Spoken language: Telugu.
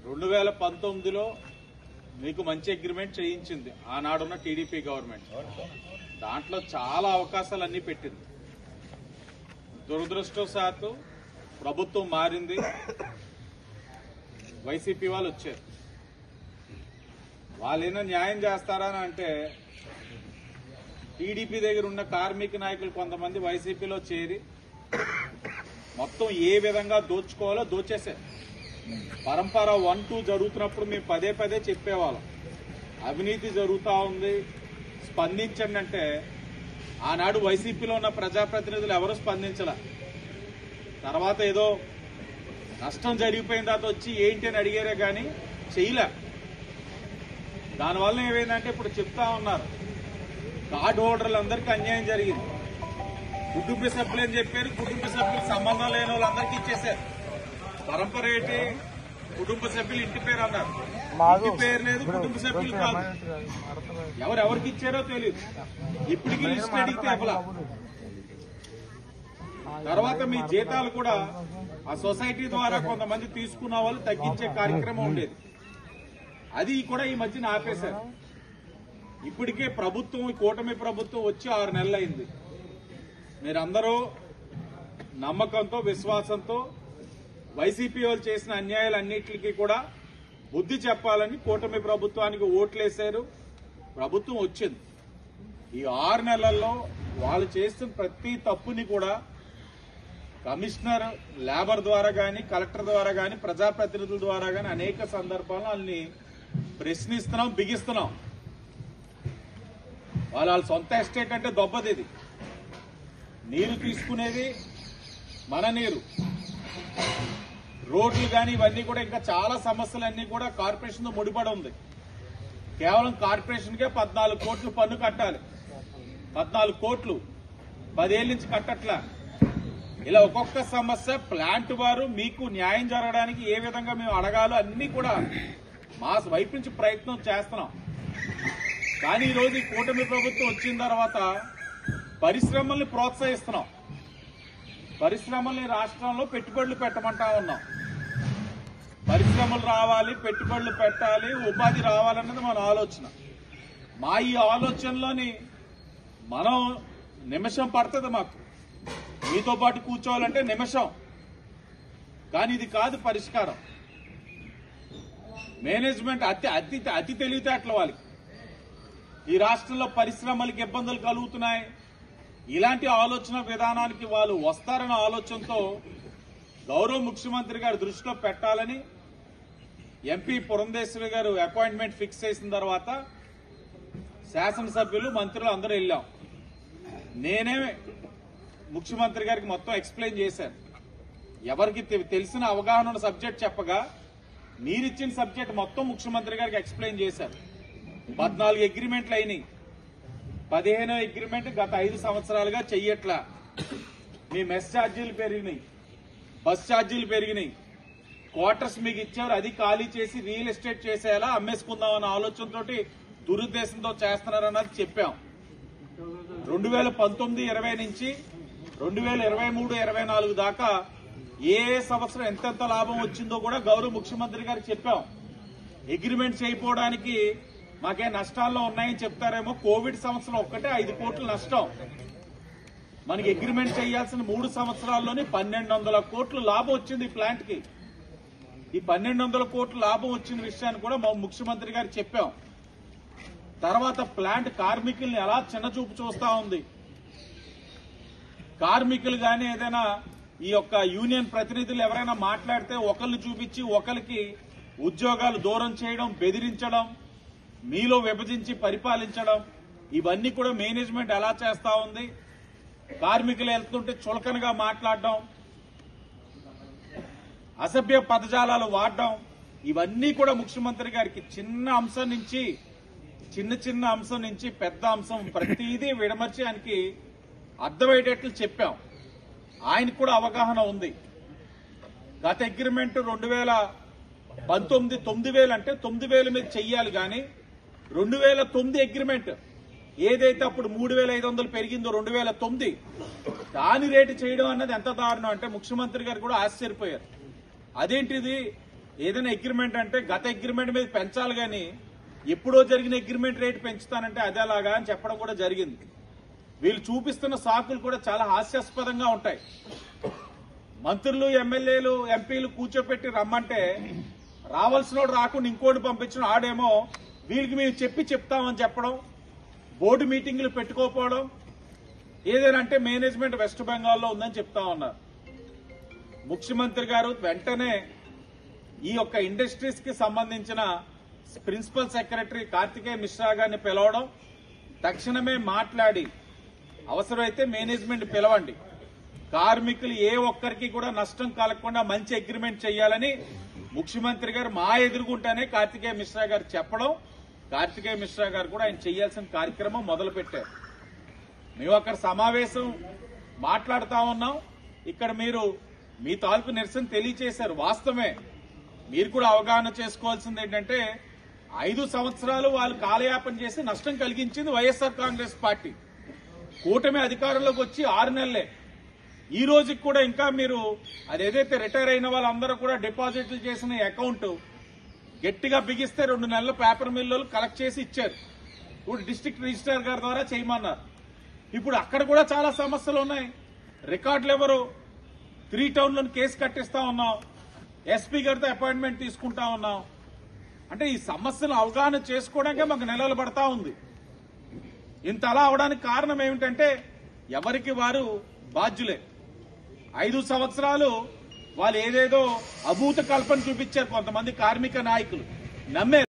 2019లో మీకు మంచి అగ్రిమెంట్ చేయించింది ఆనాడున్న టీడీపీ గవర్నమెంట్. దాంట్లో చాలా అవకాశాలన్నీ పెట్టింది. దురదృష్టవశాత్తు ప్రభుత్వం మారింది, వైసీపీ వాళ్ళు వచ్చారు. వాళ్ళైనా న్యాయం చేస్తారా అని అంటే టీడీపీ దగ్గర ఉన్న కార్మిక నాయకులు కొంతమంది వైసీపీలో చేరి మొత్తం ఏ విధంగా దోచుకోవాలో దోచేశారు. పరంపర 1-2 జరుగుతున్నప్పుడు మేము పదే పదే చెప్పేవాళ్ళం, అవినీతి జరుగుతూ ఉంది, స్పందించండి అంటే ఆనాడు వైసీపీలో ఉన్న ప్రజాప్రతినిధులు ఎవరూ స్పందించలే. తర్వాత ఏదో నష్టం జరిగిపోయిన తర్వాత వచ్చి ఏంటి అని అడిగారే కానీ చేయలే. దానివల్ల ఏమైందంటే ఇప్పుడు చెప్తా ఉన్నారు, కార్డు హోల్డర్లందరికీ అన్యాయం జరిగింది. కుటుంబ సభ్యులు అని చెప్పారు, కుటుంబ సభ్యులకు సంబంధం లేని వాళ్ళందరికీ ఇచ్చేశారు. పరంపర ఏంటి, కుటుంబ సభ్యులు ఇంటి పేరు అన్నారు, ఇంటి పేరు లేదు, కుటుంబ సభ్యులు కాదు. ఎవరెవరికి ఇచ్చారో తెలియదు. ఇప్పటికీ లిస్ట్ అడిగితే అవ్వలా. తర్వాత మీ జీతాలు కూడా ఆ సొసైటీ ద్వారా కొంతమంది తీసుకున్న వాళ్ళు తగ్గించే కార్యక్రమం ఉండేది, అది కూడా ఈ మధ్యన ఆపేశారు. ఇప్పటికే ప్రభుత్వం, కూటమి ప్రభుత్వం వచ్చి 6 నెలలు అయింది. మీరందరూ నమ్మకంతో, విశ్వాసంతో వైసీపీ వాళ్ళు చేసిన అన్యాయాలన్నింటికి కూడా బుద్ధి చెప్పాలని కూటమి ప్రభుత్వానికి ఓట్లేశారు. ప్రభుత్వం వచ్చింది. ఈ 6 నెలల్లో వాళ్ళు చేస్తున్న ప్రతి తప్పుని కూడా కమిషనర్, లేబర్ ద్వారా గాని, కలెక్టర్ ద్వారా గాని, ప్రజాప్రతినిధుల ద్వారా గాని అనేక సందర్భాల్లో వాళ్ళని ప్రశ్నిస్తున్నాం, బిగిస్తున్నాం. వాళ్ళ సొంత ఎస్టేట్ అంటే దొబ్బది. ఇది నీరు తీసుకునేది మన నీరు. రోడ్లు కానీ ఇవన్నీ కూడా ఇంకా చాలా సమస్యలన్నీ కూడా కార్పొరేషన్ ముడిపడి ఉంది. కేవలం కార్పొరేషన్కే 14 కోట్లు పన్ను కట్టాలి. 14 కోట్లు 10 ఏళ్ల నుంచి కట్టట్లా. ఇలా ఒక్కొక్క సమస్య ప్లాంట్ వారు మీకు న్యాయం జరగడానికి ఏ విధంగా మేము అడగాలో అన్ని కూడా మా వైపు నుంచి ప్రయత్నం చేస్తున్నాం. కానీ ఈరోజు ఈ కూటమి ప్రభుత్వం వచ్చిన తర్వాత పరిశ్రమల్ని ప్రోత్సహిస్తున్నాం. పరిశ్రమల్ని రాష్ట్రంలో పెట్టుబడులు పెట్టమంటా ఉన్నాం. పరిశ్రమలు రావాలి, పెట్టుబడులు పెట్టాలి, ఉపాధి రావాలన్నది మన ఆలోచన. మా ఈ ఆలోచనలోని మనం నిమిషం పడుతుంది మాకు. మీతో పాటు కూర్చోవాలంటే నిమిషం, కానీ ఇది కాదు పరిష్కారం. మేనేజ్మెంట్ అతి తెలివితేటల వాళ్ళకి ఈ రాష్ట్రంలో పరిశ్రమలకు ఇబ్బందులు కలుగుతున్నాయి. ఇలాంటి ఆలోచన విధానానికి వాళ్ళు వస్తారన్న ఆలోచనతో గౌరవ ముఖ్యమంత్రి గారు దృష్టిలో పెట్టాలని ఎంపీ పురంధేశ్వరి గారు అపాయింట్మెంట్ ఫిక్స్ చేసిన తర్వాత శాసనసభ్యులు, మంత్రులు అందరూ వెళ్ళాం. నేనే ముఖ్యమంత్రి గారికి మొత్తం ఎక్స్ప్లెయిన్ చేశాను. ఎవరికి తెలిసిన అవగాహన ఉన్న సబ్జెక్ట్ చెప్పగా మీరిచ్చిన సబ్జెక్ట్ మొత్తం ముఖ్యమంత్రి గారికి ఎక్స్ప్లెయిన్ చేశారు. 14 అగ్రిమెంట్లు అయినాయి. 15వ అగ్రిమెంట్ గత 5 సంవత్సరాలుగా చెయ్యట్లా. మీ మెస్ ఛార్జీలు పెరిగినాయి, బస్ ఛార్జీలు పెరిగినాయి, క్వార్టర్స్ మీకు ఇచ్చారు, అది ఖాళీ చేసి రియల్ ఎస్టేట్ చేసేలా అమ్మేసుకుందామన్న ఆలోచనతో దురుద్దేశంతో చేస్తున్నారన్నది చెప్పాం. 2019-20 నుంచి 2023-24 దాకా ఏ సంవత్సరం ఎంతెంత లాభం వచ్చిందో కూడా గౌరవ ముఖ్యమంత్రి గారికి చెప్పాం. అగ్రిమెంట్ చేయకపోవడానికి మాకే నష్టాల్లో ఉన్నాయని చెప్తారేమో. కోవిడ్ సంవత్సరం ఒక్కటే 5 కోట్ల నష్టం. మనకి అగ్రిమెంట్ చేయాల్సిన 3 సంవత్సరాల్లోనే 1200 కోట్లు లాభం వచ్చింది ఈ ప్లాంట్ కి. ఈ 1200 కోట్ల లాభం వచ్చిన విషయాన్ని కూడా మా ముఖ్యమంత్రి గారు చెప్పాం. తర్వాత ప్లాంట్ కార్మికుల్ని ఎలా చిన్నచూపు చూస్తా ఉంది. కార్మికులు గానీ ఏదైనా ఈ యొక్క యూనియన్ ప్రతినిధులు ఎవరైనా మాట్లాడితే ఒకరిని చూపించి ఒకరికి ఉద్యోగాలు దూరం చేయడం, బెదిరించడం, మీలో విభజించి పరిపాలించడం, ఇవన్నీ కూడా మేనేజ్మెంట్ ఎలా చేస్తా ఉంది. కార్మికులు వెళ్తుంటే చులకనగా మాట్లాడడం, అసభ్య పదజాలాలు వాడడం, ఇవన్నీ కూడా ముఖ్యమంత్రి గారికి చిన్న అంశం నుంచి పెద్ద అంశం ప్రతిదీ విడమర్చి ఆయనకి అర్థమయ్యేటట్లు చెప్పాం. ఆయనకు కూడా అవగాహన ఉంది. గత అగ్రిమెంట్ 2019 9,000 అంటే 9,000 మీద చెయ్యాలి. కానీ 2009 అగ్రిమెంట్ ఏదైతే అప్పుడు 3,500 పెరిగిందో 2009 దాని రేటు చేయడం అన్నది ఎంత దారుణం అంటే ముఖ్యమంత్రి గారు కూడా ఆశ్చర్యపోయారు. అదేంటిది ఏదైనా అగ్రిమెంట్ అంటే గత అగ్రిమెంట్ మీద పెంచాలి కానీ ఎప్పుడో జరిగిన అగ్రిమెంట్ రేటు పెంచుతానంటే అదేలాగా అని చెప్పడం కూడా జరిగింది. వీళ్ళు చూపిస్తున్న సాకులు కూడా చాలా హాస్యాస్పదంగా ఉంటాయి. మంత్రులు, ఎమ్మెల్యేలు, ఎంపీలు కూర్చోపెట్టి రమ్మంటే రావాల్సినోడు రాకుండా ఇంకోటి పంపించిన ఆడేమో వీళ్ళకి మేము చెప్తామని చెప్పడం, బోర్డు మీటింగులు పెట్టుకోకపోవడం, ఏదైనా అంటే మేనేజ్మెంట్ వెస్ట్ బెంగాల్లో ఉందని చెప్తా ఉన్నారు. ముఖ్యమంత్రి గారు వెంటనే ఈ యొక్క ఇండస్ట్రీస్ కి సంబంధించిన ప్రిన్సిపల్ సెక్రటరీ కార్తికేయ మిశ్రా గారిని పిలవడం, తక్షణమే మాట్లాడి అవసరమైతే మేనేజ్మెంట్ పిలవండి, కార్మికులు ఏ ఒక్కరికి కూడా నష్టం కలగకుండా మంచి అగ్రిమెంట్ చేయాలని ముఖ్యమంత్రి గారు మా ఎదురుగుంటానే కార్తికేయ మిశ్రా గారు చెప్పడం, కార్తికేయ మిశ్రా గారు కూడా ఆయన చేయాల్సిన కార్యక్రమం మొదలు పెట్టారు. మేము అక్కడ సమావేశం మాట్లాడుతా ఉన్నాం. ఇక్కడ మీరు మీ తాలూకు నిరసన తెలియచేశారు. వాస్తవమే, మీరు కూడా అవగాహన చేసుకోవాల్సింది ఏంటంటే 5 సంవత్సరాలు వాళ్ళు కాలయాపన చేసి నష్టం కలిగించింది వైఎస్ఆర్ కాంగ్రెస్ పార్టీ. కూటమి అధికారంలోకి వచ్చి 6 నెలలే. ఈ రోజుకి కూడా ఇంకా మీరు అదేదైతే రిటైర్ అయిన వాళ్ళందరూ కూడా డిపాజిట్లు చేసిన అకౌంట్ గట్టిగా బిగిస్తే 2 నెలల పేపర్ మిల్లులు కలెక్ట్ చేసి ఇచ్చారు. ఇప్పుడు డిస్ట్రిక్ట్ రిజిస్ట్రార్ గారి ద్వారా చేయమన్నారు. ఇప్పుడు అక్కడ కూడా చాలా సమస్యలు ఉన్నాయి. రికార్డులు ఎవరు? 3 టౌన్లను కేసు కట్టిస్తా ఉన్నాం, ఎస్పీ గారితో అపాయింట్మెంట్ తీసుకుంటా ఉన్నాం. అంటే ఈ సమస్యను అవగాహన చేసుకోవడానికే మాకు నెలలు పడతా ఉంది. ఇంత అలా అవడానికి కారణం ఏమిటంటే ఎవరికి వారు బాధ్యులే. 5 సంవత్సరాలు వాళ్ళు ఏదేదో అభూత కల్పన చూపించారు కొంతమంది కార్మిక నాయకులు, నమ్మే